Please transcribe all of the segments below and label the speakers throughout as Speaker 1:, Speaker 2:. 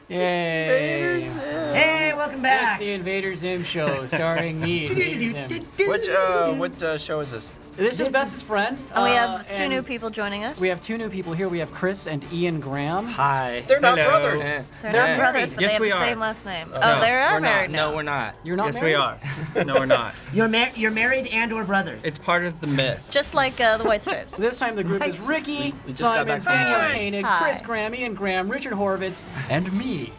Speaker 1: Yay!
Speaker 2: Hey, welcome back.
Speaker 1: It's the Invader Zim show, starring me, Invader Zim.
Speaker 3: What show is this?
Speaker 1: This is Bestest friend.
Speaker 4: And we have two new people joining us.
Speaker 1: We have two new people here. We have Chris and Ian Graham.
Speaker 5: Hi.
Speaker 3: They're not brothers.
Speaker 4: They're not brothers, but
Speaker 5: Yes,
Speaker 4: they have
Speaker 5: we
Speaker 4: the
Speaker 5: are.
Speaker 4: same last name.
Speaker 5: No,
Speaker 4: Oh, they are
Speaker 5: we're
Speaker 4: married
Speaker 5: not.
Speaker 4: now.
Speaker 5: No, we're not.
Speaker 1: You're not
Speaker 5: yes,
Speaker 1: married?
Speaker 5: we are. No, we're not.
Speaker 2: You're married and/or brothers.
Speaker 5: It's part of the myth.
Speaker 4: Just like the White Stripes.
Speaker 1: This time the group is Ricky,
Speaker 5: We just got
Speaker 1: Simon,
Speaker 5: back from
Speaker 1: Daniel
Speaker 5: Hawaii.
Speaker 1: Koenig,
Speaker 4: Hi.
Speaker 1: Chris Graham, Ian Graham, Richard Horvitz, and me.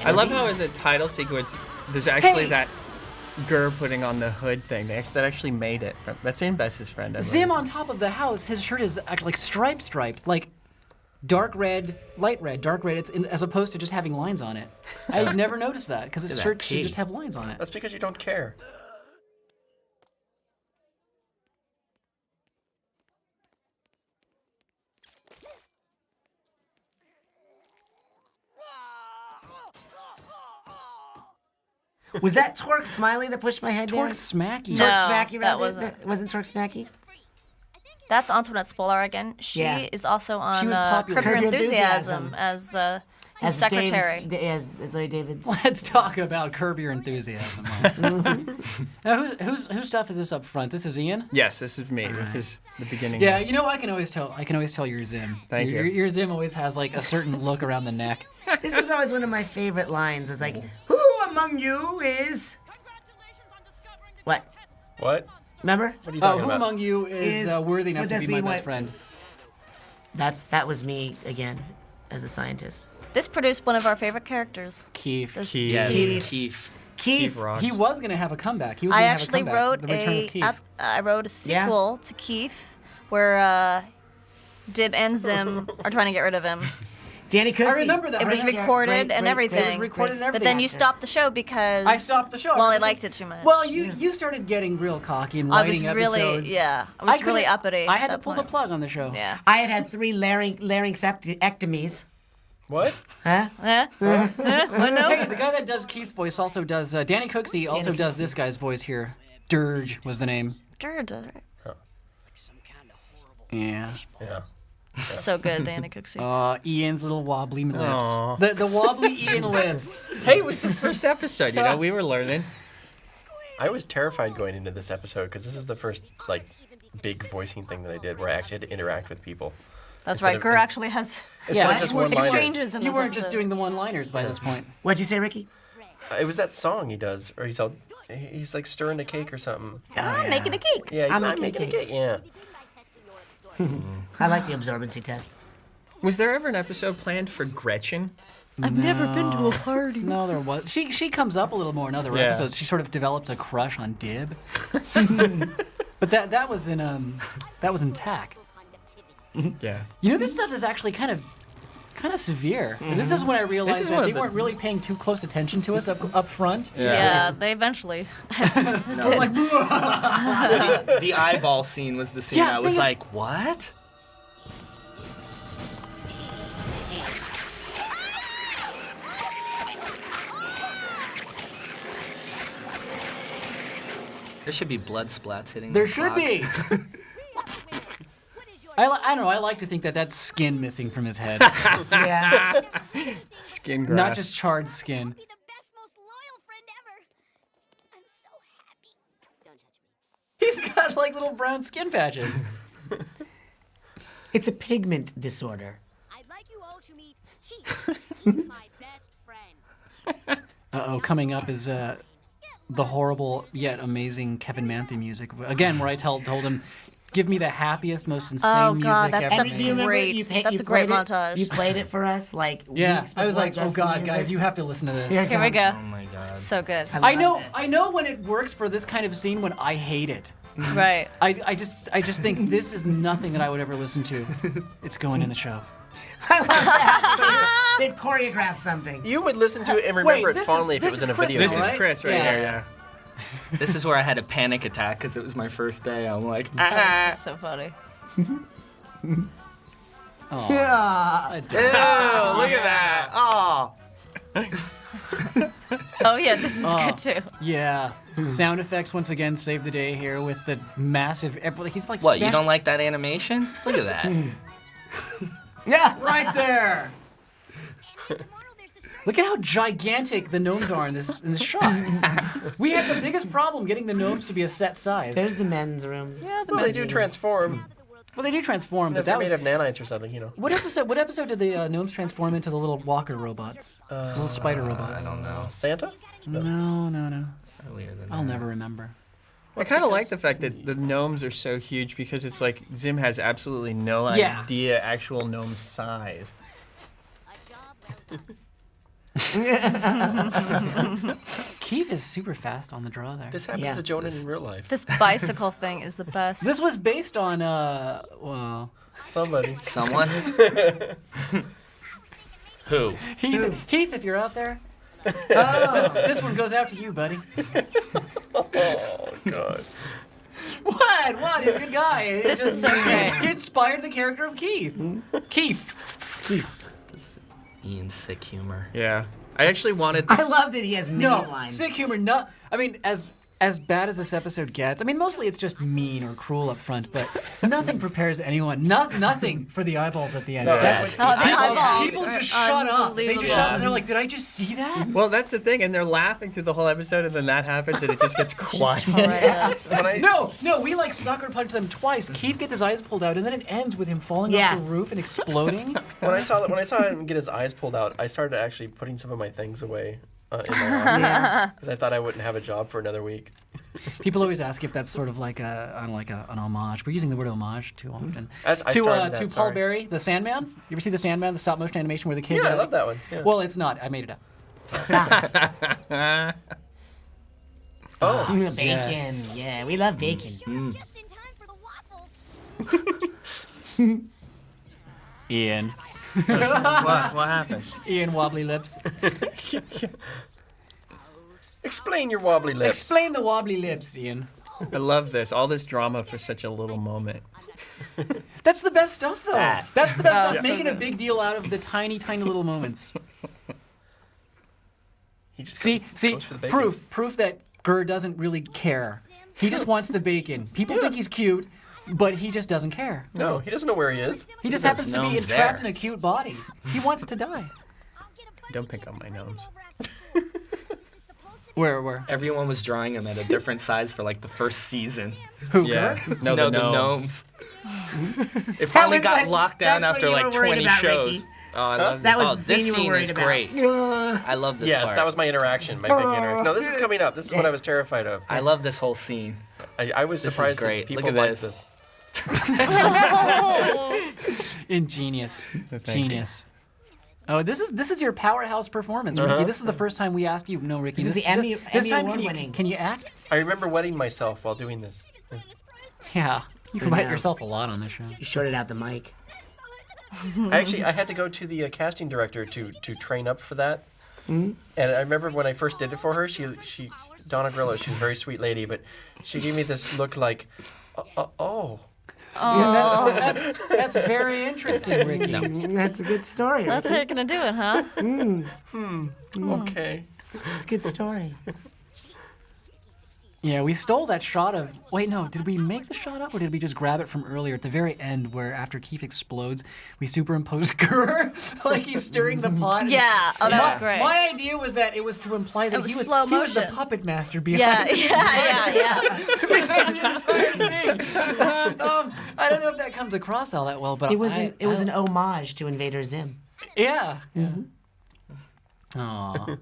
Speaker 5: I love how in the title sequence, there's actually that Gurr putting on the hood thing. That actually made it. That's in Bestest friend. I
Speaker 1: Zim
Speaker 5: believe.
Speaker 1: on top of the house, his shirt is actually like striped, like dark red, light red, dark red. It's as opposed to just having lines on it. I never noticed that because his
Speaker 5: Look at
Speaker 1: shirt
Speaker 5: that
Speaker 1: should
Speaker 5: key.
Speaker 1: just have lines on it.
Speaker 3: That's because you don't care.
Speaker 2: Was that Torque Smiley that pushed my head down?
Speaker 1: Torque Smacky.
Speaker 4: No.
Speaker 2: Torque Smacky,
Speaker 4: that
Speaker 2: rather?
Speaker 4: wasn't.
Speaker 2: Wasn't Torque Smacky?
Speaker 4: That's Antoinette Spolar again. She
Speaker 2: Yeah.
Speaker 4: is also on
Speaker 1: She was popular.
Speaker 4: Curb Your
Speaker 2: Curb Your
Speaker 4: Enthusiasm
Speaker 2: Enthusiasm.
Speaker 4: as his secretary.
Speaker 2: As Larry David's.
Speaker 1: Let's talk about Curb Your Enthusiasm. Now, whose stuff is this up front? This is Ian.
Speaker 5: Yes, this is me. This is the beginning.
Speaker 1: Yeah, you know I can always tell your Zim.
Speaker 5: Thank you.
Speaker 1: Your Zim always has like a certain look around the neck.
Speaker 2: This was always one of my favorite lines. It's like, who among you is... What?
Speaker 3: What?
Speaker 2: Remember?
Speaker 3: What are you
Speaker 1: Oh,
Speaker 3: talking
Speaker 1: who
Speaker 3: about?
Speaker 1: among you is worthy enough
Speaker 2: would
Speaker 1: to
Speaker 2: this
Speaker 1: be my
Speaker 2: be
Speaker 1: best
Speaker 2: what-
Speaker 1: friend?
Speaker 2: That was me again, as a scientist.
Speaker 4: This produced one of our favorite characters.
Speaker 1: Keith.
Speaker 4: This-
Speaker 5: Yes.
Speaker 2: Keith.
Speaker 5: Keith.
Speaker 2: Keith.
Speaker 5: rocks.
Speaker 1: He was gonna have a comeback. He was
Speaker 4: I
Speaker 1: gonna have
Speaker 4: actually
Speaker 1: a comeback.
Speaker 4: wrote
Speaker 1: The Return of Keith.
Speaker 4: I wrote a sequel to Keith where Dib and Zim are trying to get rid of him.
Speaker 2: Danny Cooksey.
Speaker 1: I remember that.
Speaker 4: It was
Speaker 1: Right,
Speaker 4: recorded and everything.
Speaker 1: It was recorded and
Speaker 4: But
Speaker 1: everything.
Speaker 4: then you stopped the show because
Speaker 1: I stopped the show.
Speaker 4: Well, I liked it too much.
Speaker 1: Well, you started getting real cocky and
Speaker 4: I was
Speaker 1: writing
Speaker 4: really
Speaker 1: episodes.
Speaker 4: I was really
Speaker 1: couldn't-
Speaker 4: uppity.
Speaker 1: I had to
Speaker 4: at that
Speaker 1: pull
Speaker 4: point.
Speaker 1: the plug on the show.
Speaker 4: Yeah.
Speaker 2: I had 3 larynxectomies.
Speaker 3: What?
Speaker 2: Huh?
Speaker 4: What no?
Speaker 1: Hey, the guy that does Keith's voice also does. Danny Cooksey also does this guy's voice here. Dirge was the name.
Speaker 4: Sure does it.
Speaker 1: Yeah.
Speaker 3: Yeah.
Speaker 4: So good, Danny Cooksey.
Speaker 1: Ian's little wobbly lips.
Speaker 5: Aw.
Speaker 1: The wobbly Ian lips.
Speaker 5: Hey, it was the first episode. You know, we were learning.
Speaker 3: I was terrified going into this episode because this is the first like big voicing thing that I did where I actually had to interact with people.
Speaker 4: That's
Speaker 3: instead
Speaker 4: right.
Speaker 3: of-
Speaker 4: Gurr actually has
Speaker 3: It's
Speaker 1: Yeah,
Speaker 3: not just
Speaker 1: you weren't-
Speaker 3: one-liners.
Speaker 4: exchanges in
Speaker 1: You
Speaker 4: this
Speaker 1: weren't just
Speaker 4: episode.
Speaker 1: doing the one-liners by this point.
Speaker 2: What'd you say, Ricky?
Speaker 3: It was that song he does, or he's like stirring a cake or something.
Speaker 4: I'm making a cake.
Speaker 3: Yeah,
Speaker 2: I'm
Speaker 3: I'm
Speaker 2: making
Speaker 3: making
Speaker 2: a
Speaker 3: a cake. Yeah.
Speaker 2: I like the absorbency test.
Speaker 5: Was there ever an episode planned for Gretchen?
Speaker 4: I've never been to a party.
Speaker 1: No, there was. She comes up a little more in other
Speaker 5: Yeah.
Speaker 1: episodes. She sort of develops a crush on Dib. But that was in TAC.
Speaker 5: Yeah.
Speaker 1: You know, this stuff is actually kind of severe. And this is when I realized
Speaker 5: is
Speaker 1: that
Speaker 5: one
Speaker 1: they
Speaker 5: of the-
Speaker 1: weren't really paying too close attention to us up front.
Speaker 4: Yeah, they eventually did.
Speaker 6: The eyeball scene was the scene
Speaker 1: Yeah,
Speaker 6: I was
Speaker 1: thing is-
Speaker 6: like, what? There should be blood splats hitting
Speaker 1: There
Speaker 6: the
Speaker 1: should
Speaker 6: clock.
Speaker 1: be. I don't know. I like to think that that's skin missing from his head,
Speaker 2: Yeah.
Speaker 5: Skin grass.
Speaker 1: not just charred skin.
Speaker 7: Be the best, most loyal friend ever. I'm so happy. Don't judge me.
Speaker 1: He's got like little brown skin patches.
Speaker 2: It's a pigment disorder.
Speaker 7: I'd like you all to meet Keith. He's my best friend.
Speaker 1: Uh-oh, coming up is the horrible yet amazing Kevin Manthe music. Again, where I told him, give me the happiest, most insane
Speaker 4: Oh,
Speaker 1: music
Speaker 4: God, that
Speaker 1: ever
Speaker 4: stuff's
Speaker 1: made.
Speaker 2: You remember
Speaker 4: Great. That's a great
Speaker 2: played it-
Speaker 4: montage.
Speaker 2: You played it for us like
Speaker 1: Yeah,
Speaker 2: weeks
Speaker 1: I was
Speaker 2: before
Speaker 1: like, oh
Speaker 2: just the
Speaker 1: God,
Speaker 2: music.
Speaker 1: guys, you have to listen to this.
Speaker 2: Here it
Speaker 4: Here we
Speaker 2: comes.
Speaker 4: go.
Speaker 6: Oh my god.
Speaker 4: So good.
Speaker 1: I
Speaker 2: love
Speaker 1: know,
Speaker 2: this.
Speaker 1: I know when it works for this kind of scene when I hate it.
Speaker 4: Right.
Speaker 1: I just think this is nothing that I would ever listen to. It's going in the show.
Speaker 2: I love that. They've choreographed something.
Speaker 3: You would listen to it and
Speaker 1: Wait,
Speaker 3: remember
Speaker 1: this
Speaker 3: it fondly
Speaker 1: is-
Speaker 3: if it
Speaker 1: this
Speaker 3: was
Speaker 1: is
Speaker 3: in a
Speaker 1: Chris
Speaker 3: video.
Speaker 5: This
Speaker 1: now,
Speaker 5: is
Speaker 1: right?
Speaker 5: Chris right
Speaker 1: Yeah.
Speaker 5: here, yeah.
Speaker 6: This is where I had a panic attack because it was my first day. I'm like,
Speaker 4: Oh, this is so funny.
Speaker 1: Oh,
Speaker 2: Yeah.
Speaker 5: Oh, look at that. Oh.
Speaker 4: Oh yeah, this is good too.
Speaker 1: yeah. Sound effects once again save the day here with the massive. He's like
Speaker 6: what? You
Speaker 1: smash-
Speaker 6: don't like that animation? Look at that.
Speaker 2: Yeah.
Speaker 1: Right there.
Speaker 7: And tomorrow there's the circus.
Speaker 1: Look at how gigantic the gnomes are in this shot. We had the biggest problem getting the gnomes to be a set size.
Speaker 2: There's the men's room.
Speaker 1: Yeah,
Speaker 3: Well, they do transform.
Speaker 1: well, they do transform, but
Speaker 3: If they're
Speaker 1: that was
Speaker 3: made of nanites or something, you know.
Speaker 1: what episode? What episode did the gnomes transform into the little walker robots, little spider robots?
Speaker 6: I don't know.
Speaker 3: Santa?
Speaker 1: No.
Speaker 6: Earlier than
Speaker 1: I'll
Speaker 6: that.
Speaker 1: never remember.
Speaker 5: I kind of like the fact that the gnomes are so huge because it's like Zim has absolutely no
Speaker 1: Yeah.
Speaker 5: idea actual gnome size.
Speaker 7: A job well done.
Speaker 1: Keith is super fast on the draw there.
Speaker 3: This happens
Speaker 2: Yeah.
Speaker 3: to Jonan in real life.
Speaker 4: This bicycle thing is the best.
Speaker 1: This was based on well,
Speaker 3: Somebody.
Speaker 6: Someone? Who?
Speaker 1: Heath, if you're out there, this one goes out to you, buddy.
Speaker 3: Oh, God.
Speaker 1: What? He's a good guy.
Speaker 4: This is so great.
Speaker 1: He inspired the character of Keith. Keith.
Speaker 6: Ian's sick humor.
Speaker 5: Yeah. I actually wanted.
Speaker 2: I love that he has many
Speaker 1: No,
Speaker 2: lines.
Speaker 1: sick humor. No, I mean as bad as this episode gets. I mean, mostly it's just mean or cruel up front, but nothing prepares anyone. Nothing for the eyeballs at the end.
Speaker 3: No,
Speaker 1: That's-
Speaker 4: Oh, the eyeballs
Speaker 1: people
Speaker 4: are
Speaker 1: just shut up. They just shut up and they're
Speaker 4: unbelievable.
Speaker 1: like, "Did I just see that?"
Speaker 5: Well, that's the thing, and they're laughing through the whole episode, and then that happens, and it just gets quiet.
Speaker 4: Horrendous.
Speaker 3: When I,
Speaker 1: No, we like sucker punch them twice. Keith gets his eyes pulled out, and then it ends with him falling off
Speaker 2: Yes.
Speaker 1: the roof and exploding.
Speaker 3: when I saw him get his eyes pulled out, I started actually putting some of my things away in my office because I thought I wouldn't have a job for another week.
Speaker 1: People always ask if that's sort of like an homage. We're using the word homage too often.
Speaker 3: I
Speaker 1: to
Speaker 3: started that,
Speaker 1: to Paul
Speaker 3: sorry.
Speaker 1: Berry, the Sandman. You ever see the Sandman, the stop motion animation where the kid?
Speaker 3: Yeah, I love that one. Yeah.
Speaker 1: Well, it's not. I made it up.
Speaker 3: Oh,
Speaker 2: Bacon.
Speaker 1: Yes.
Speaker 2: Yeah, we love bacon.
Speaker 7: Just in time for the waffles.
Speaker 1: Ian.
Speaker 5: What happened?
Speaker 1: Ian Wobbly Lips.
Speaker 3: explain your wobbly lips.
Speaker 1: Explain the wobbly lips, Ian.
Speaker 5: I love this. All this drama for such a little moment.
Speaker 1: That's the best stuff, though. That's the best stuff.
Speaker 4: so
Speaker 1: Making a
Speaker 4: good.
Speaker 1: big deal out of the tiny, tiny little moments.
Speaker 3: He just
Speaker 1: See,
Speaker 3: goes for the bacon.
Speaker 1: proof that Gurr doesn't really care. He just wants the bacon. People think he's cute, but he just doesn't care.
Speaker 3: No, he doesn't know where he is.
Speaker 1: He just
Speaker 6: There's
Speaker 1: happens to be
Speaker 6: gnomes
Speaker 1: entrapped
Speaker 6: there.
Speaker 1: in a cute body. He wants to die.
Speaker 5: Don't pick on my gnomes.
Speaker 1: Where?
Speaker 6: Everyone was drawing him at a different size for like the first season.
Speaker 1: Who,
Speaker 5: Yeah.
Speaker 1: Gurr?
Speaker 5: No,
Speaker 6: the
Speaker 5: the gnomes.
Speaker 6: It finally
Speaker 2: was
Speaker 6: got
Speaker 2: what-
Speaker 6: locked down
Speaker 2: that's
Speaker 6: after
Speaker 2: what you
Speaker 6: like
Speaker 2: were worried
Speaker 6: 20
Speaker 2: about,
Speaker 6: shows.
Speaker 2: Ricky.
Speaker 5: Oh, I love
Speaker 2: That was
Speaker 6: Oh,
Speaker 2: the
Speaker 6: this
Speaker 2: scene you
Speaker 6: scene
Speaker 2: were worried
Speaker 6: is
Speaker 2: about.
Speaker 6: great. I love this
Speaker 3: Yes,
Speaker 6: part.
Speaker 3: that was my interaction, my big interaction. No, this is coming up. This is what I was terrified of.
Speaker 6: I love this whole scene.
Speaker 3: I was
Speaker 6: This is
Speaker 3: surprised
Speaker 6: great.
Speaker 3: that
Speaker 6: Look
Speaker 3: people
Speaker 6: at
Speaker 3: liked
Speaker 6: this.
Speaker 3: this.
Speaker 1: Ingenious.
Speaker 5: Thank
Speaker 1: Genius. Oh, this is your powerhouse performance, Ricky. This is the first time we asked you. No, Ricky.
Speaker 2: This is the Emmy
Speaker 1: time
Speaker 2: Award
Speaker 1: can
Speaker 2: winning.
Speaker 1: can you act?
Speaker 3: I remember wetting myself while doing this.
Speaker 1: Yeah. You can bite
Speaker 2: know.
Speaker 1: yourself a lot on this show.
Speaker 2: You shorted out the mic.
Speaker 3: I had to go to the casting director to train up for that. And I remember when I first did it for her, she Donna Grillo, she's a very sweet lady, but she gave me this look like, oh.
Speaker 1: That's very interesting, Ricky.
Speaker 2: That's a good story.
Speaker 4: That's how you're gonna do it, huh?
Speaker 3: Okay.
Speaker 2: It's a good story.
Speaker 1: Yeah, we stole that shot of. Wait, no. Did we make the shot up, or did we just grab it from earlier at the very end, where after Keith explodes, we superimposed Gurr like he's stirring the pot?
Speaker 4: Yeah. Oh, that was
Speaker 1: My-
Speaker 4: great.
Speaker 1: My idea was that it was to imply that
Speaker 4: It was
Speaker 1: he was
Speaker 4: slow
Speaker 1: he was the
Speaker 4: motion.
Speaker 1: puppet master
Speaker 4: Yeah,
Speaker 1: behind
Speaker 4: yeah.
Speaker 1: the entire thing. I don't know if that comes across all that well, but
Speaker 2: It was
Speaker 1: an
Speaker 2: an homage to Invader Zim.
Speaker 1: yeah. Aw.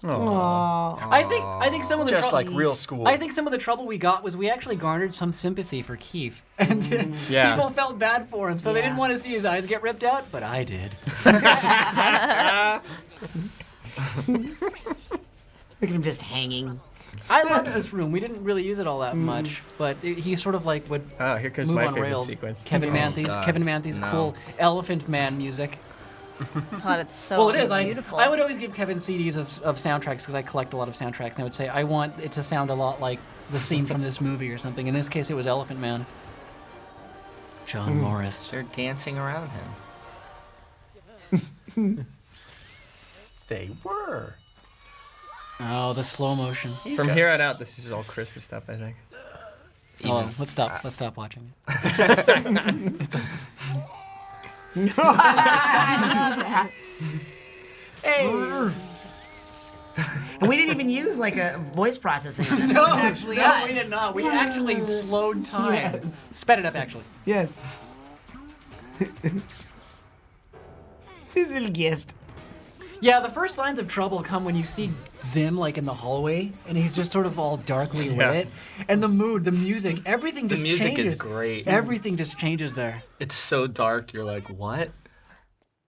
Speaker 2: Aww.
Speaker 1: I think some of the
Speaker 3: Just
Speaker 1: trouble,
Speaker 3: like real school.
Speaker 1: I think some of the trouble we got was we actually garnered some sympathy for Keith, and
Speaker 5: Yeah.
Speaker 1: people felt bad for him, so they didn't
Speaker 2: Yeah.
Speaker 1: want to see his eyes get ripped out, but I did.
Speaker 2: Look at him just hanging.
Speaker 1: I love this room. We didn't really use it all that much, but he sort of like would
Speaker 5: Oh, here comes
Speaker 1: move
Speaker 5: my
Speaker 1: on
Speaker 5: favorite
Speaker 1: rails.
Speaker 5: sequence.
Speaker 1: Kevin Manthy's
Speaker 6: God.
Speaker 1: Kevin Manthy's
Speaker 6: No.
Speaker 1: cool Elephant Man music.
Speaker 4: God, it's so
Speaker 1: Well, it is.
Speaker 4: beautiful.
Speaker 1: I would always give Kevin CDs of soundtracks because I collect a lot of soundtracks, and I would say I want it to sound a lot like the scene from this movie or something. In this case, it was Elephant Man. John Morris.
Speaker 6: They're dancing around him.
Speaker 3: They were.
Speaker 1: Oh, the slow motion.
Speaker 5: From here on out, this is all Chris's stuff, I think.
Speaker 1: Hold on, let's stop. Let's stop watching. Hey.
Speaker 2: And we didn't even use like a voice processing. That
Speaker 1: No,
Speaker 2: was actually
Speaker 1: no,
Speaker 2: us.
Speaker 1: we did not. We actually slowed time.
Speaker 2: Yes.
Speaker 1: Sped it up, actually.
Speaker 2: Yes. His little gift.
Speaker 1: Yeah, the first signs of trouble come when you see Zim like in the hallway, and he's just sort of all darkly lit, and the mood, the music, everything just changes.
Speaker 6: The music is great.
Speaker 1: Everything just changes there.
Speaker 6: It's so dark. You're like, what?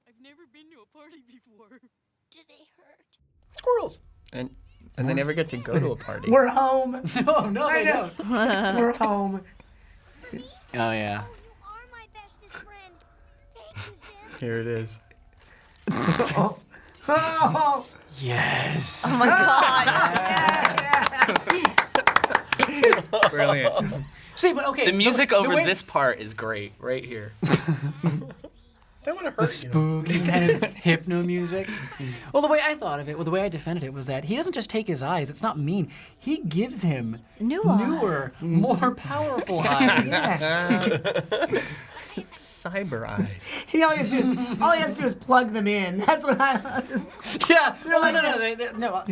Speaker 7: I've never been to a party before. Do they hurt?
Speaker 3: Squirrels.
Speaker 5: And they never get to go to a party.
Speaker 2: We're home.
Speaker 1: No,
Speaker 2: I
Speaker 1: they
Speaker 2: know.
Speaker 1: don't.
Speaker 2: We're home.
Speaker 1: Oh yeah.
Speaker 7: You are my bestest friend. Thank you, Zim.
Speaker 5: Here it is.
Speaker 2: Oh. Oh.
Speaker 1: Yes.
Speaker 4: Oh my god.
Speaker 5: Brilliant.
Speaker 1: See, but okay.
Speaker 6: The music
Speaker 1: the
Speaker 6: over
Speaker 1: way-
Speaker 6: this part is great, right here.
Speaker 3: They want to hurt
Speaker 1: The spooky kind of hypno music. Well, the way I thought of it, the way I defended it was that he doesn't just take his eyes. It's not mean. He gives him newer, more powerful eyes.
Speaker 2: Yes.
Speaker 5: Cyber eyes.
Speaker 2: All he has to do is plug them in. That's what I just.
Speaker 1: Yeah.
Speaker 2: They're like-
Speaker 1: No.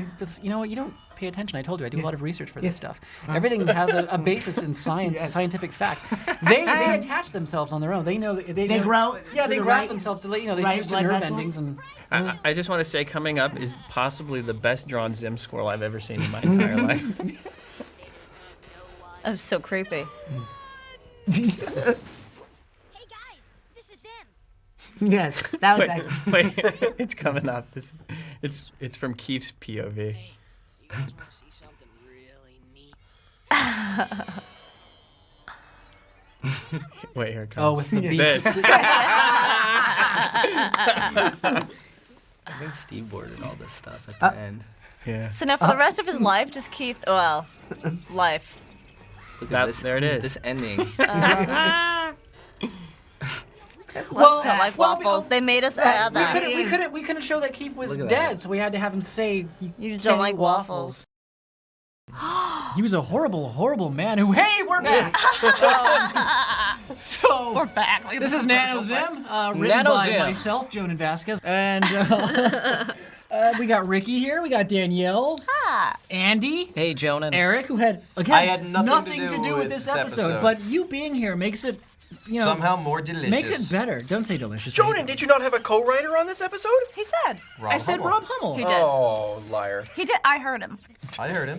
Speaker 1: You know what? You don't pay attention. I told you I do a lot of research for this stuff. Everything has a basis in science,
Speaker 2: Yes.
Speaker 1: scientific fact. They attach themselves on their own. They know that
Speaker 2: They grow.
Speaker 1: Yeah,
Speaker 2: to
Speaker 1: they
Speaker 2: the
Speaker 1: graft
Speaker 2: right.
Speaker 1: themselves to they
Speaker 2: right
Speaker 1: use the
Speaker 2: blood
Speaker 1: nerve
Speaker 2: vessels.
Speaker 1: endings and.
Speaker 5: I just want to say, coming up is possibly the best drawn Zim squirrel I've ever seen in my entire life.
Speaker 4: That was so creepy.
Speaker 7: Hey guys, this is Zim.
Speaker 2: Yes, that was excellent.
Speaker 5: Wait, it's coming up. It's from Keith's POV.
Speaker 8: Hey, you guys want to see something really neat?
Speaker 5: Wait, here it comes.
Speaker 1: Oh, with the beat.
Speaker 5: This.
Speaker 6: I think Steve boarded all this stuff at the end.
Speaker 5: Yeah.
Speaker 4: So now for the rest of his life, does Keith, life.
Speaker 6: Look
Speaker 5: That-
Speaker 6: at this.
Speaker 5: there it is.
Speaker 6: This ending.
Speaker 1: Well,
Speaker 4: I like waffles. They made us add that.
Speaker 1: We couldn't show that Keith was
Speaker 6: Look at
Speaker 1: dead,
Speaker 6: that.
Speaker 1: so we had to have him say
Speaker 4: You
Speaker 1: can't
Speaker 4: don't
Speaker 1: eat
Speaker 4: like waffles.
Speaker 1: He was a horrible, horrible man who. Hey, we're back. So
Speaker 4: We're back. Look at
Speaker 1: this is Nanozim, written by
Speaker 6: Nanozim.
Speaker 1: myself, Jonan Vasquez, and we got Ricky here. We got Danielle, Andy,
Speaker 6: Hey, Jonan.
Speaker 1: Eric, who had again
Speaker 9: I had nothing
Speaker 1: to do with this episode, but you being here makes it,
Speaker 9: somehow more delicious.
Speaker 1: makes it better. Don't say delicious.
Speaker 3: Jonan, did you not have a co-writer on this episode?
Speaker 4: He said.
Speaker 9: Rob
Speaker 1: I said
Speaker 9: Hummel.
Speaker 1: Rob Hummel.
Speaker 4: He did.
Speaker 3: Oh, liar.
Speaker 4: He did. I heard him.
Speaker 9: I heard him.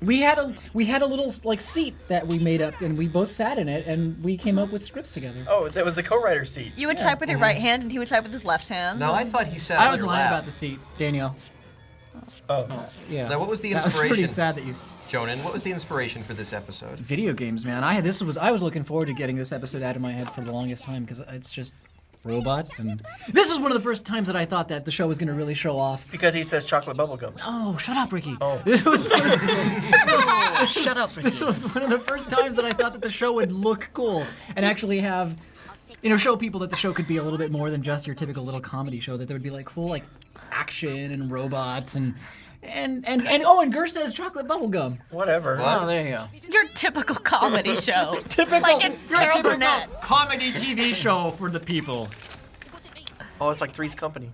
Speaker 1: We had a little like seat that we made up, and we both sat in it, and we came up with scripts together.
Speaker 3: Oh, that was the co-writer seat.
Speaker 4: You would type with your right hand, and he would type with his left hand.
Speaker 9: No, I thought he said
Speaker 1: I
Speaker 9: on
Speaker 1: was
Speaker 9: your
Speaker 1: lying
Speaker 9: lap.
Speaker 1: about the seat, Danielle.
Speaker 3: Oh.
Speaker 1: Yeah.
Speaker 9: Now, what was the
Speaker 1: That was pretty
Speaker 9: inspiration?
Speaker 1: sad that you.
Speaker 9: Jonan, what was the inspiration for this episode?
Speaker 1: Video games, man. I was looking forward to getting this episode out of my head for the longest time because it's just robots, and this is one of the first times that I thought that the show was going to really show off.
Speaker 3: Because he says chocolate bubblegum.
Speaker 1: Oh, shut up, Ricky.
Speaker 3: Oh.
Speaker 1: This was one of the,
Speaker 4: Shut up, Ricky.
Speaker 1: this was one of the first times that I thought that the show would look cool and actually have, show people that the show could be a little bit more than just your typical little comedy show. That there would be like cool like action and robots and Gur says chocolate bubblegum.
Speaker 3: Whatever.
Speaker 1: Oh, there you go.
Speaker 4: Your typical comedy show.
Speaker 1: Typical,
Speaker 4: Like it's
Speaker 1: your
Speaker 4: Carol
Speaker 1: typical
Speaker 4: Burnett.
Speaker 1: comedy TV show for the people.
Speaker 3: Oh, it's like Three's Company.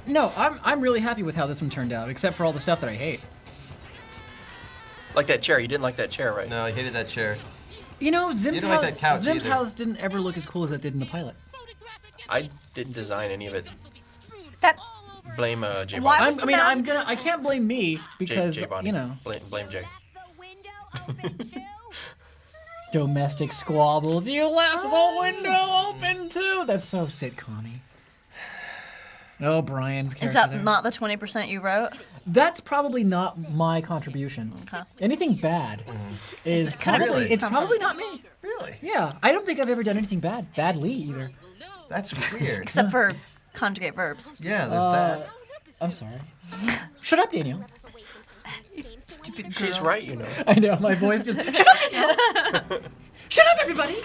Speaker 1: No, I'm really happy with how this one turned out, except for all the stuff that I hate.
Speaker 3: Like that chair. You didn't like that chair, right?
Speaker 9: No, I hated that chair.
Speaker 1: Zim's
Speaker 9: You don't like that couch
Speaker 1: Zim's
Speaker 9: either.
Speaker 1: house didn't ever look as cool as it did in the pilot.
Speaker 3: I didn't design any of it.
Speaker 4: That
Speaker 3: Blame Jay
Speaker 4: Why
Speaker 3: Bonnie.
Speaker 4: was the mask-
Speaker 1: I can't blame me because
Speaker 3: Jay Bonnie. Blame Jay.
Speaker 7: The window open too.
Speaker 1: domestic squabbles. You left the window open too. That's so sitcom-y. Oh, Brian's character.
Speaker 4: is that
Speaker 1: there.
Speaker 4: not the 20% you wrote?
Speaker 1: That's probably not my contribution.
Speaker 4: Okay.
Speaker 1: Anything bad is
Speaker 4: Could it be-
Speaker 1: probably it's
Speaker 4: Really?
Speaker 1: probably not me.
Speaker 9: Really?
Speaker 1: Yeah, I don't think I've ever done anything badly either.
Speaker 9: That's weird.
Speaker 4: Except for conjugate verbs.
Speaker 9: Yeah, there's that.
Speaker 1: I'm sorry. Shut up, Daniel.
Speaker 3: She's right, you know.
Speaker 1: I know my voice just. Shut up, Danielle! Shut up, everybody!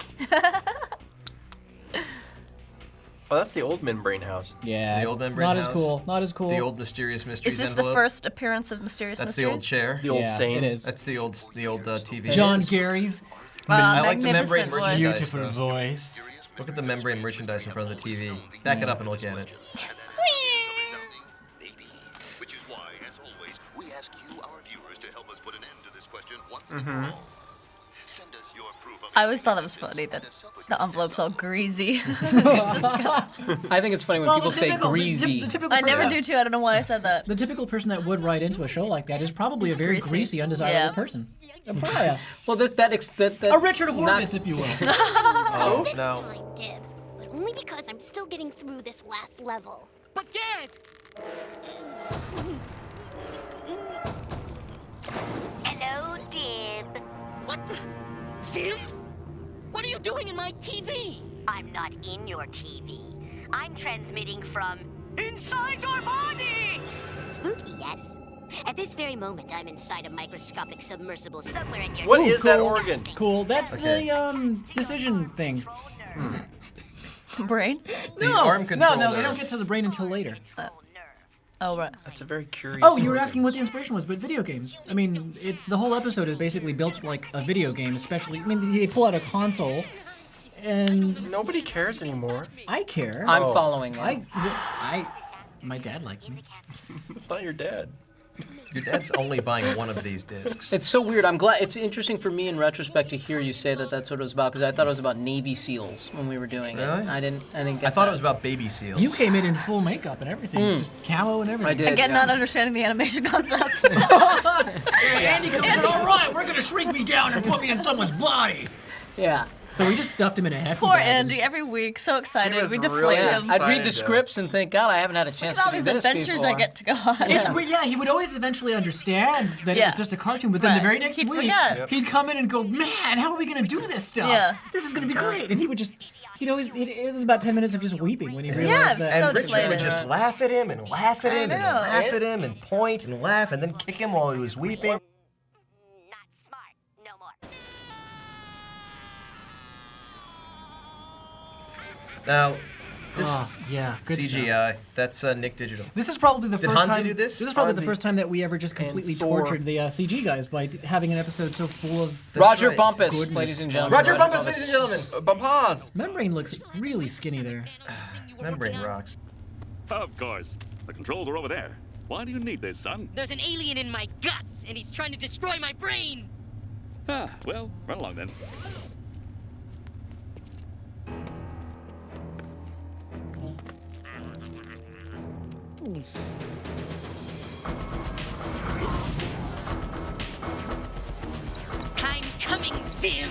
Speaker 3: Oh, that's the old membrane house.
Speaker 1: Yeah.
Speaker 9: The old membrane
Speaker 1: Not as
Speaker 9: house.
Speaker 1: cool. Not as cool.
Speaker 9: The old mysterious mysteries
Speaker 4: Is this
Speaker 9: envelope.
Speaker 4: the first appearance of Mysterious
Speaker 9: That's the
Speaker 4: Mysteries?
Speaker 9: old chair.
Speaker 3: The old
Speaker 1: Yeah,
Speaker 3: stains.
Speaker 1: it is.
Speaker 9: That's the old TV.
Speaker 1: John Gary's
Speaker 9: I like the
Speaker 4: Magnificent
Speaker 9: membrane
Speaker 4: voice.
Speaker 9: merchandise.
Speaker 1: Beautiful
Speaker 9: though.
Speaker 1: voice.
Speaker 9: Look at the membrane merchandise in front of the TV. Back it up and look at it.
Speaker 10: Which is why, as always, we ask you, our viewers, to help us put an end to this question once and for all. Send us your proof of
Speaker 4: I always thought it was funny that the envelope's all greasy.
Speaker 11: I think it's funny when people say greasy.
Speaker 1: The typical
Speaker 4: I never
Speaker 1: person-
Speaker 4: do too. I don't know why I said that.
Speaker 1: The typical person that would write into a show like that is probably
Speaker 4: It's
Speaker 1: a very
Speaker 4: greasy.
Speaker 1: greasy, undesirable
Speaker 4: Yeah.
Speaker 1: person. A pariah.
Speaker 11: Well, that
Speaker 1: A Richard Horvitz, if you will.
Speaker 9: Oh,
Speaker 7: This
Speaker 9: no.
Speaker 7: time, Dib. But only because I'm still getting through this last level.
Speaker 8: But Gaz!
Speaker 7: Hello, Dib.
Speaker 8: What the? Zim? What are you doing in my TV?
Speaker 7: I'm not in your TV. I'm transmitting from inside your body. Spooky, yes? At this very moment, I'm inside a microscopic submersible somewhere in your...
Speaker 3: What is that
Speaker 1: cool.
Speaker 3: organ?
Speaker 1: Cool. That's
Speaker 9: Okay.
Speaker 1: the decision thing.
Speaker 4: Brain?
Speaker 9: The arm
Speaker 1: No,
Speaker 9: control.
Speaker 1: no, they
Speaker 9: there.
Speaker 1: don't get to the brain until later.
Speaker 4: Oh, right.
Speaker 3: That's a very curious.
Speaker 1: Oh, you were
Speaker 3: organ.
Speaker 1: asking what the inspiration was, but video games. I mean, it's the whole episode is basically built like a video game, especially. I mean, they pull out a console, and
Speaker 3: Nobody cares anymore.
Speaker 1: I care.
Speaker 11: I'm
Speaker 3: Oh.
Speaker 11: following it.
Speaker 1: My dad likes me.
Speaker 3: It's not your dad.
Speaker 9: Your dad's only buying one of these discs.
Speaker 11: It's so weird. I'm glad. It's interesting for me in retrospect to hear you say that that's what it was about, because I thought it was about Navy SEAls when we were doing
Speaker 9: Really?
Speaker 11: it. I didn't get
Speaker 9: I thought
Speaker 11: that.
Speaker 9: it was about baby seals.
Speaker 1: You came in full makeup and everything, just camo and everything.
Speaker 11: I did.
Speaker 4: Again,
Speaker 11: yeah.
Speaker 4: not understanding the animation concept.
Speaker 1: Andy comes in, all right, we're gonna shrink me down and put me in someone's body.
Speaker 11: Yeah.
Speaker 1: So we just stuffed him in a hefty
Speaker 4: Poor
Speaker 1: bag.
Speaker 4: Andy, every week, so excited.
Speaker 3: He was
Speaker 4: We deflate
Speaker 3: really
Speaker 4: him.
Speaker 11: I'd read the
Speaker 3: Excited,
Speaker 11: scripts and think, God, I haven't had a
Speaker 4: Look
Speaker 11: chance
Speaker 4: at all
Speaker 11: to do
Speaker 4: these
Speaker 11: this
Speaker 4: adventures
Speaker 11: before.
Speaker 4: I get to go on.
Speaker 1: It's weird, yeah. He would always eventually understand that
Speaker 4: Yeah.
Speaker 1: it's just a cartoon, but then the
Speaker 4: Right.
Speaker 1: very next
Speaker 4: He'd
Speaker 1: week,
Speaker 4: forget. Yep.
Speaker 1: he'd come in and go, "Man, how are we gonna do this stuff?
Speaker 4: Yeah.
Speaker 1: This is gonna be great." And he would just, it was about 10 minutes of just weeping when he realized
Speaker 4: Yeah,
Speaker 1: that.
Speaker 4: so
Speaker 9: And Richard would
Speaker 4: deflated.
Speaker 9: just laugh at him and laugh at
Speaker 4: I
Speaker 9: him and
Speaker 4: know.
Speaker 9: laugh at him and point and laugh and then kick him while he was weeping.
Speaker 7: Not smart. No more.
Speaker 9: Now, this
Speaker 1: Oh, yeah, good stuff.
Speaker 9: CGI, that's Nick Digital.
Speaker 1: This is probably the
Speaker 9: Did
Speaker 1: first
Speaker 9: Hansi
Speaker 1: time.
Speaker 9: do this?
Speaker 1: This is probably the
Speaker 3: Hansi
Speaker 1: first time that we ever just completely
Speaker 3: and Thor.
Speaker 1: tortured the CG guys by having an episode so full of.
Speaker 11: Roger
Speaker 9: right.
Speaker 11: Bumpus,
Speaker 1: Goodness.
Speaker 11: ladies and gentlemen.
Speaker 9: Roger Bumpus, ladies and gentlemen.
Speaker 3: Bumpaz.
Speaker 1: Membrane looks really skinny there.
Speaker 9: Membrane rocks.
Speaker 10: Of course. The controls are over there. Why do you need this, son?
Speaker 8: There's an alien in my guts, and he's trying to destroy my brain!
Speaker 10: Ah, well, run along then.
Speaker 8: I'm coming, Zim!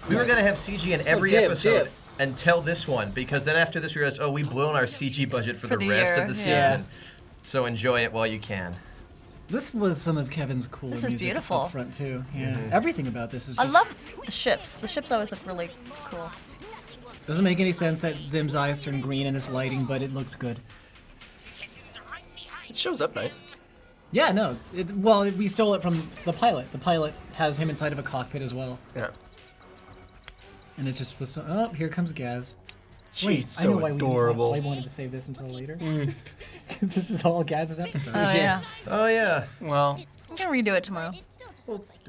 Speaker 9: We were gonna have CG in every
Speaker 11: Dib,
Speaker 9: episode
Speaker 11: Dib.
Speaker 9: until this one, because then after this we realized, oh, we blew on our CG budget for the
Speaker 4: the
Speaker 9: rest
Speaker 4: year,
Speaker 9: of the season.
Speaker 4: yeah.
Speaker 9: So enjoy it while you can.
Speaker 1: This was some of Kevin's cooler
Speaker 4: This is
Speaker 1: music
Speaker 4: beautiful.
Speaker 1: up front too. Yeah, everything about this is.
Speaker 4: I
Speaker 1: Just,
Speaker 4: love the ships. The ships always look really cool.
Speaker 1: Doesn't make any sense that Zim's eyes turn green in this lighting, but it looks good.
Speaker 3: It shows up nice.
Speaker 1: Yeah, no. We stole it from the pilot. The pilot has him inside of a cockpit as well,
Speaker 3: Yeah.
Speaker 1: and it just was. Oh, here comes Gaz.
Speaker 3: She's
Speaker 1: Wait, I know
Speaker 3: so
Speaker 1: why
Speaker 3: adorable.
Speaker 1: why we wanted to save this until later. 'Cause this is all Gaz's episode.
Speaker 4: Oh, yeah.
Speaker 9: Oh yeah.
Speaker 11: Well,
Speaker 4: I'm gonna redo it tomorrow.
Speaker 7: It still just looks like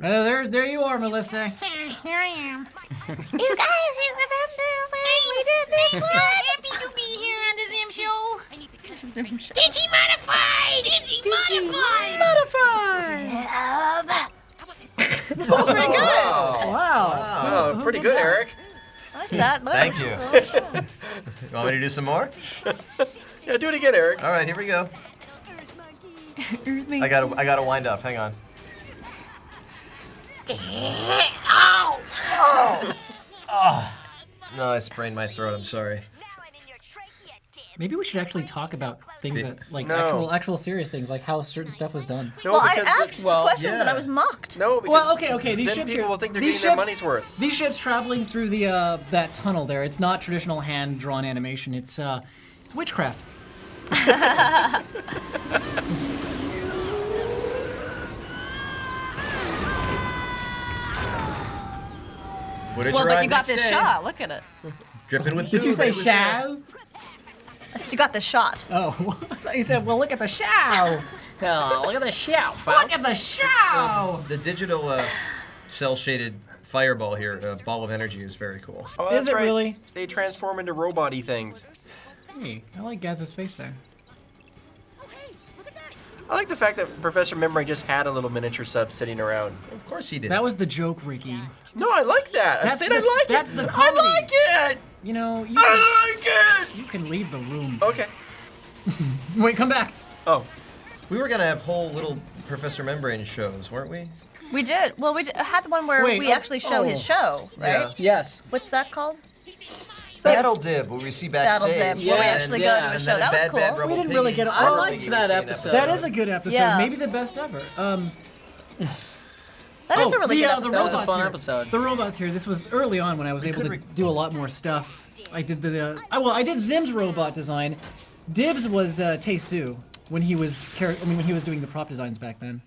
Speaker 1: There you are, Melissa.
Speaker 7: Here I am. You guys, you remember when we did this one? Happy to be here on the Zim Show. I need to Digi-modify! Digi-modify!
Speaker 4: That's pretty good.
Speaker 1: Wow.
Speaker 3: Oh, pretty good, Eric.
Speaker 4: That's that. Look.
Speaker 9: Thank you. You want me to do some more?
Speaker 3: Yeah, do it again, Eric.
Speaker 9: All right, here we go. I gotta wind up. Hang on. No, I sprained my throat. I'm sorry.
Speaker 1: Maybe we should actually talk about things that, like
Speaker 3: No.
Speaker 1: actual serious things, like how certain stuff was done.
Speaker 3: No,
Speaker 4: Well, I
Speaker 3: because
Speaker 4: asked
Speaker 3: this-
Speaker 4: some questions and I
Speaker 9: yeah.
Speaker 4: was mocked.
Speaker 3: No, because
Speaker 1: Well, okay. These
Speaker 3: then
Speaker 1: ships
Speaker 3: people
Speaker 1: here,
Speaker 3: will think they're
Speaker 1: these
Speaker 3: getting their
Speaker 1: ships-
Speaker 3: money's worth.
Speaker 1: These ships traveling through the that tunnel there. It's not traditional hand-drawn animation. It's witchcraft.
Speaker 9: Footage
Speaker 4: Well, but
Speaker 9: arrived
Speaker 4: you got
Speaker 9: next
Speaker 4: this
Speaker 9: day.
Speaker 4: shot. Look at it.
Speaker 9: Dripping with
Speaker 1: Did you
Speaker 9: goo,
Speaker 1: say
Speaker 9: it was there.
Speaker 1: show?
Speaker 4: I said you got this shot.
Speaker 1: Oh, you said, well, look at the show.
Speaker 11: oh, look at the show,
Speaker 1: Look at the show.
Speaker 9: The digital cell shaded fireball here, ball of energy, is very cool.
Speaker 3: Oh,
Speaker 1: Is
Speaker 3: that's
Speaker 1: it
Speaker 3: right.
Speaker 1: really?
Speaker 3: They transform into robot-y things.
Speaker 1: Hey, I like Gaz's face there.
Speaker 3: I like the fact that Professor Membrane just had a little miniature sub sitting around.
Speaker 9: Of course he did.
Speaker 1: That was the joke, Ricky.
Speaker 3: No, I like that. I said I like
Speaker 1: That's
Speaker 3: it.
Speaker 1: the comedy.
Speaker 3: I like it.
Speaker 1: You know,
Speaker 3: I like it.
Speaker 1: you can leave the room.
Speaker 3: Okay.
Speaker 1: Wait, come back.
Speaker 3: Oh.
Speaker 9: We were gonna have whole little Professor Membrane shows, weren't we?
Speaker 4: We did. Well, we had the one where
Speaker 1: Wait,
Speaker 4: we actually show his show, right?
Speaker 9: Yeah.
Speaker 11: Yes.
Speaker 4: What's that called?
Speaker 9: Battle Dib, where we see
Speaker 4: Battle
Speaker 9: backstage.
Speaker 4: Dib, where we
Speaker 11: Yes,
Speaker 4: actually
Speaker 11: yeah.
Speaker 4: go to a
Speaker 9: And
Speaker 4: show.
Speaker 9: then
Speaker 4: That was
Speaker 9: Bad
Speaker 4: cool.
Speaker 9: Bad Rebel
Speaker 1: We didn't
Speaker 9: Piggy.
Speaker 1: really get-
Speaker 11: I
Speaker 1: Oh,
Speaker 11: liked that episode.
Speaker 1: That is a good episode.
Speaker 4: Yeah.
Speaker 1: Maybe the best ever.
Speaker 4: That is a really good
Speaker 1: the
Speaker 4: episode.
Speaker 11: That was a
Speaker 1: robots
Speaker 11: fun
Speaker 1: here.
Speaker 11: episode.
Speaker 1: The robots here. This was early on when I was able to do a lot more stuff. I did I did Zim's robot design. Dibs was Tae-Soo when he was when he was doing the prop designs back then.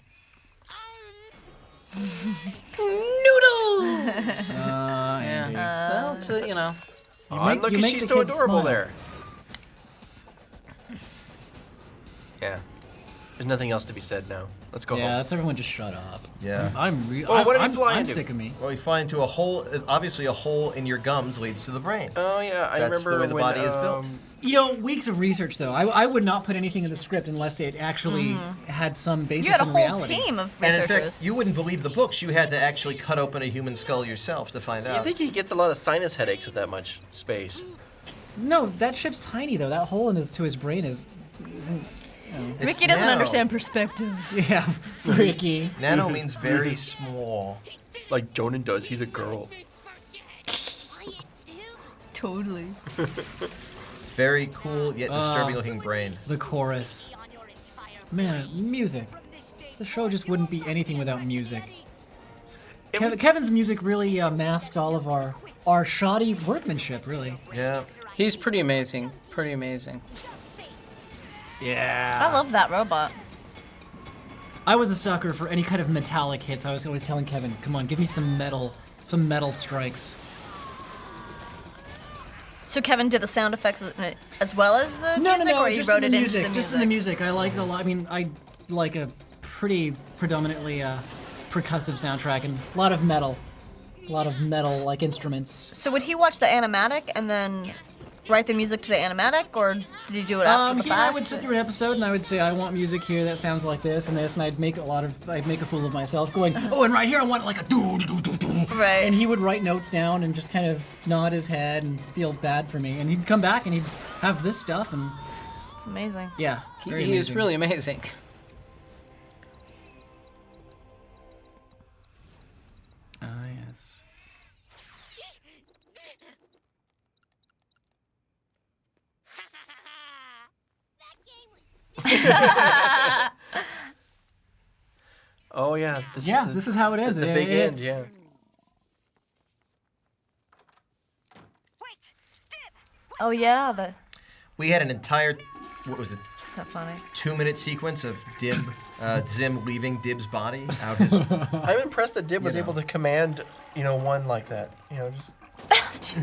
Speaker 11: Noodles.
Speaker 1: Andy.
Speaker 11: Well, it's you know.
Speaker 1: You
Speaker 3: Oh,
Speaker 1: make-
Speaker 3: look
Speaker 1: you
Speaker 3: at
Speaker 1: make
Speaker 3: she's
Speaker 1: the
Speaker 3: so
Speaker 1: kids
Speaker 3: adorable
Speaker 1: smile.
Speaker 3: there. Yeah. There's nothing else to be said now. Let's go
Speaker 1: Yeah,
Speaker 3: home.
Speaker 1: that's everyone. Just shut up.
Speaker 9: Yeah.
Speaker 3: Oh, what did he fly
Speaker 1: I'm
Speaker 3: into?
Speaker 1: sick of me.
Speaker 9: Well, you fly into a hole. Obviously, a hole in your gums leads to the brain.
Speaker 3: Oh yeah, I
Speaker 9: That's
Speaker 3: remember
Speaker 9: the way the
Speaker 3: when,
Speaker 9: body is built.
Speaker 1: You know, weeks of research though. I would not put anything in the script unless it actually had some basis
Speaker 4: You had a
Speaker 1: in
Speaker 4: whole
Speaker 1: reality.
Speaker 4: team of
Speaker 9: And in
Speaker 4: researchers.
Speaker 9: fact, you wouldn't believe the books. You had to actually cut open a human skull yourself to find
Speaker 3: You
Speaker 9: out.
Speaker 3: think he gets a lot of sinus headaches with that much space?
Speaker 1: No, that ship's tiny though. That hole to his brain isn't.
Speaker 9: It's
Speaker 4: Ricky doesn't
Speaker 9: nano.
Speaker 4: understand perspective.
Speaker 1: Yeah, Ricky.
Speaker 9: Nano means very small.
Speaker 3: Like Jonan does. He's a girl.
Speaker 4: Totally.
Speaker 9: Very cool yet disturbing looking brain.
Speaker 1: The chorus. Man, music. The show just wouldn't be anything without music. Kevin's music really masked all of our shoddy workmanship, really.
Speaker 9: Yeah.
Speaker 11: He's pretty amazing. Pretty amazing.
Speaker 1: Yeah.
Speaker 4: I love that robot.
Speaker 1: I was a sucker for any kind of metallic hits. I was always telling Kevin, come on, give me some metal strikes.
Speaker 4: So Kevin did the sound effects as well as the music, or you
Speaker 1: just
Speaker 4: wrote
Speaker 1: in
Speaker 4: it
Speaker 1: the
Speaker 4: into the music?
Speaker 1: Just in the music. I like it a lot. I mean, I like a pretty predominantly percussive soundtrack and a lot of metal like instruments.
Speaker 4: So would he watch the animatic and then write the music to the animatic, or did he do it after the
Speaker 1: He
Speaker 4: fact?
Speaker 1: and I would sit through an episode and I would say, I want music here that sounds like this and this, and I'd make a fool of myself going, oh, and right here I want like a do do do do.
Speaker 4: Right.
Speaker 1: And he would write notes down and just kind of nod his head and feel bad for me, and he'd come back and he'd have this stuff, and
Speaker 4: It's amazing.
Speaker 1: yeah, very
Speaker 11: He is
Speaker 1: amazing.
Speaker 11: really amazing.
Speaker 1: Ah, yes.
Speaker 3: Oh yeah.
Speaker 1: This is how it ends.
Speaker 3: The big end. Yeah.
Speaker 4: Oh yeah,
Speaker 9: We had an entire, what was it,
Speaker 4: so funny.
Speaker 9: 2-minute sequence of Zim leaving Dib's body out his.
Speaker 3: I'm impressed that Dib was able to command, one like that. Just.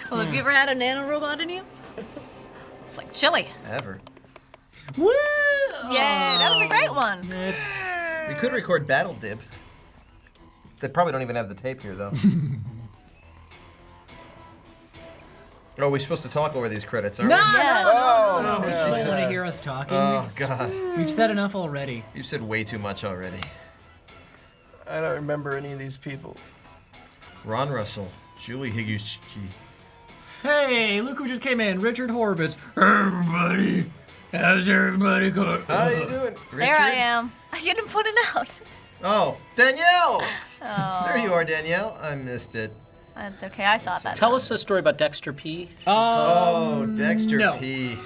Speaker 4: Well, have you ever had a nano robot in you? It's like chili.
Speaker 9: Ever.
Speaker 1: Woo!
Speaker 4: Yay, that was a great one.
Speaker 9: We could record Battle Dib. They probably don't even have the tape here, though. Oh, we're supposed to talk over these credits, aren't
Speaker 1: No,
Speaker 9: we?
Speaker 4: Yes.
Speaker 1: no,
Speaker 9: Oh,
Speaker 1: you don't
Speaker 9: Jesus.
Speaker 1: want to hear us talking.
Speaker 9: Oh, God.
Speaker 1: We've said enough already.
Speaker 9: You've said way too much already.
Speaker 3: I don't remember any of these people.
Speaker 9: Ron Russell, Julie Higuchi.
Speaker 1: Hey, look who just came in, Richard Horvitz. Everybody, how's everybody going?
Speaker 9: How you doing, Richard?
Speaker 4: There I am. You didn't put it out.
Speaker 9: Oh, Danielle!
Speaker 4: Oh.
Speaker 9: There you are, Danielle. I missed it.
Speaker 4: That's okay. I saw that.
Speaker 11: Tell us a story about Dexter P.
Speaker 9: Oh, Dexter
Speaker 1: no.
Speaker 9: P.